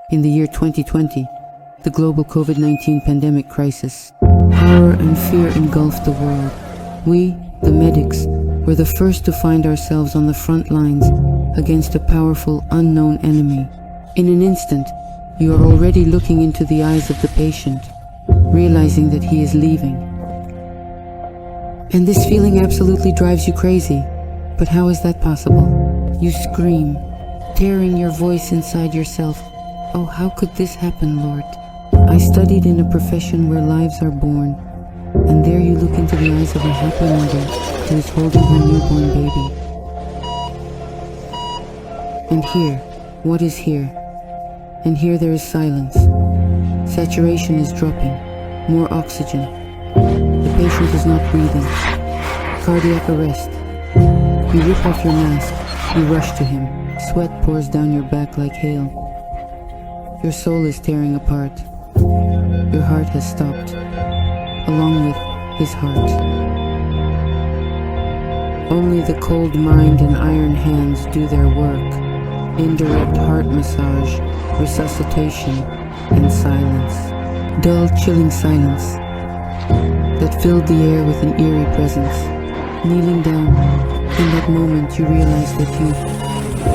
In the year 2020, the global COVID-19 pandemic crisis, horror and fear engulfed the world. We, the medics, were the first to find ourselves on the front lines against a powerful, unknown enemy. In an instant, you are already looking into the eyes of the patient, realizing that he is leaving. And this feeling absolutely drives you crazy. But how is that possible? You scream, tearing your voice inside yourself. Oh, how could this happen, Lord? I studied in a profession where lives are born, and there you look into the eyes of a happy mother who is holding her newborn baby. And here, what is here? And here there is silence. Saturation is dropping. More oxygen. The patient is not breathing. Cardiac arrest. You rip off your mask. You rush to him. Sweat pours down your back like hail. Your soul is tearing apart. Your heart has stopped, along with his heart. Only the cold mind and iron hands do their work. Indirect heart massage, resuscitation, and silence. Dull, chilling silence that filled the air with an eerie presence. Kneeling down, in that moment you realize that you,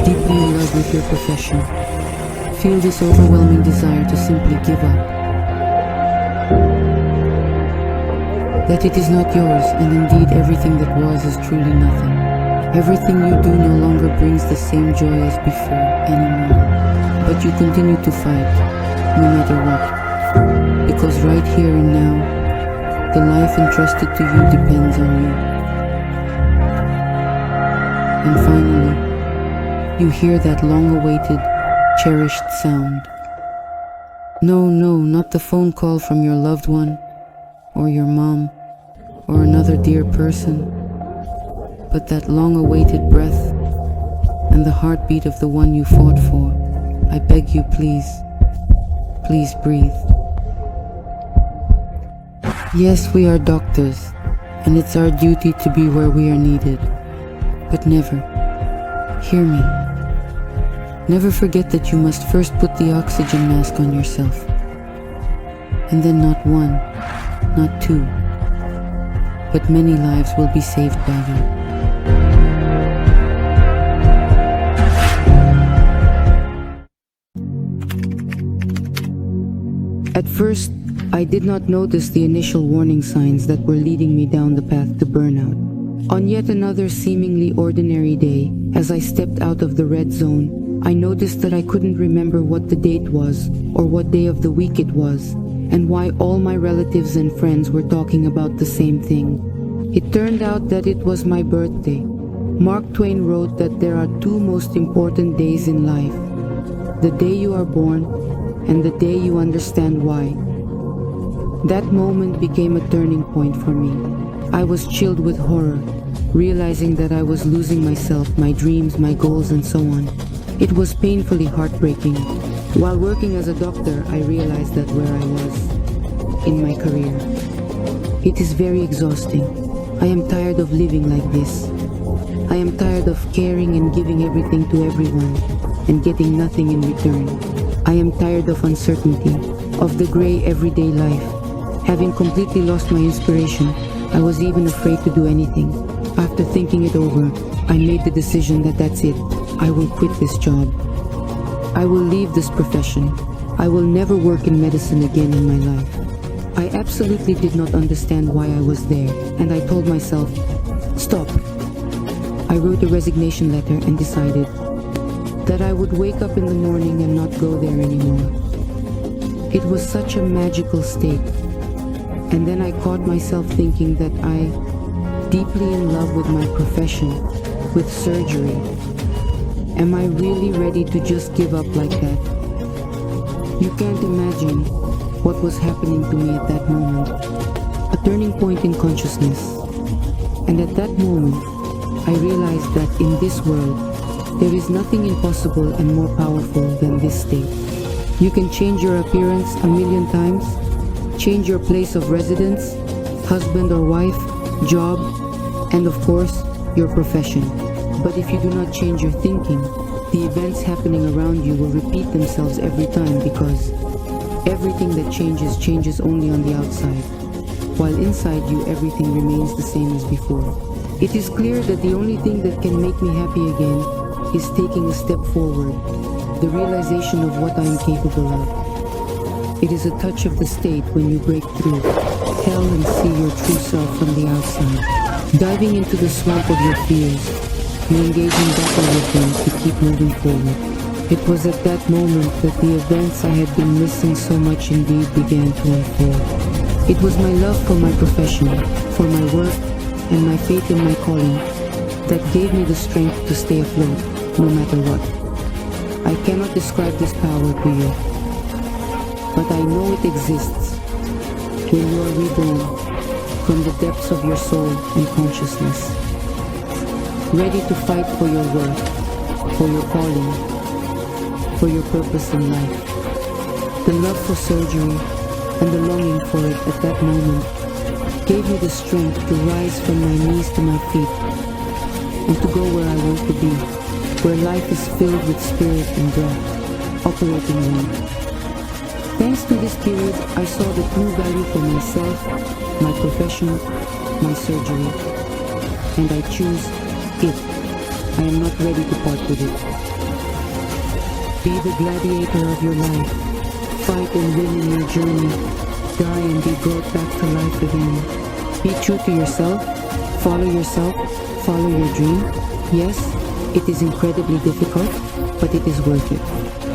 deeply in love with your profession, feel this overwhelming desire to simply give up. That it is not yours, and indeed everything that was is truly nothing. Everything you do no longer brings the same joy as before anymore. But you continue to fight, no matter what. Because right here and now, the life entrusted to you depends on you. And finally, you hear that long-awaited, cherished sound. No, not the phone call from your loved one, or your mom, or another dear person, but that long-awaited breath and the heartbeat of the one you fought for. I beg you, please breathe. Yes, we are doctors, and it's our duty to be where we are needed. But never, hear me, never forget that you must first put the oxygen mask on yourself. And then not one, not two, but many lives will be saved by you. At first, I did not notice the initial warning signs that were leading me down the path to burnout. On yet another seemingly ordinary day, as I stepped out of the red zone, I noticed that I couldn't remember what the date was, or what day of the week it was, and why all my relatives and friends were talking about the same thing. It turned out that it was my birthday. Mark Twain wrote that there are two most important days in life: the day you are born, and the day you understand why. That moment became a turning point for me. I was chilled with horror, realizing that I was losing myself, my dreams, my goals, and so on. It was painfully heartbreaking. While working as a doctor, I realized that where I was in my career. It is very exhausting. I am tired of living like this. I am tired of caring and giving everything to everyone and getting nothing in return. I am tired of uncertainty, of the gray everyday life. Having completely lost my inspiration, I was even afraid to do anything. After thinking it over, I made the decision that that's it. I will quit this job. I will leave this profession. I will never work in medicine again in my life. I absolutely did not understand why I was there, and I told myself, stop. I wrote a resignation letter and decided that I would wake up in the morning and not go there anymore. It was such a magical state. And then I caught myself thinking that I, deeply in love with my profession, with surgery, am I really ready to just give up like that? You can't imagine what was happening to me at that moment. A turning point in consciousness. And at that moment, I realized that in this world, there is nothing impossible and more powerful than this state. You can change your appearance 1,000,000 times, change your place of residence, husband or wife, job, and of course, your profession. But if you do not change your thinking, The events happening around you will repeat themselves every time because everything that changes changes only on the outside, while inside you everything remains the same as before. It is clear that the only thing that can make me happy again is taking a step forward, the realization of what I am capable of. It is a touch of the state when you break through hell and see your true self from the outside. Diving into the swamp of your fears, you engage in battle with them to keep moving forward. It was at that moment that the events I had been missing so much indeed began to unfold. It was my love for my profession, for my work, and my faith in my calling that gave me the strength to stay afloat, no matter what. I cannot describe this power to you, but I know it exists when you are reborn from the depths of your soul and consciousness, ready to fight for your work, for your calling, for your purpose in life. The love for surgery and the longing for it at that moment gave me the strength to rise from my knees to my feet and to go where I want to be, where life is filled with spirit and breath, operating in me. Thanks to this period, I saw the true value for myself, my profession, my surgery, and I choose it. I am not ready to part with it. Be the gladiator of your life. Fight and win in your journey. Die and be brought back to life again. Be true to yourself. Follow your dream. Yes, it is incredibly difficult, but it is worth it.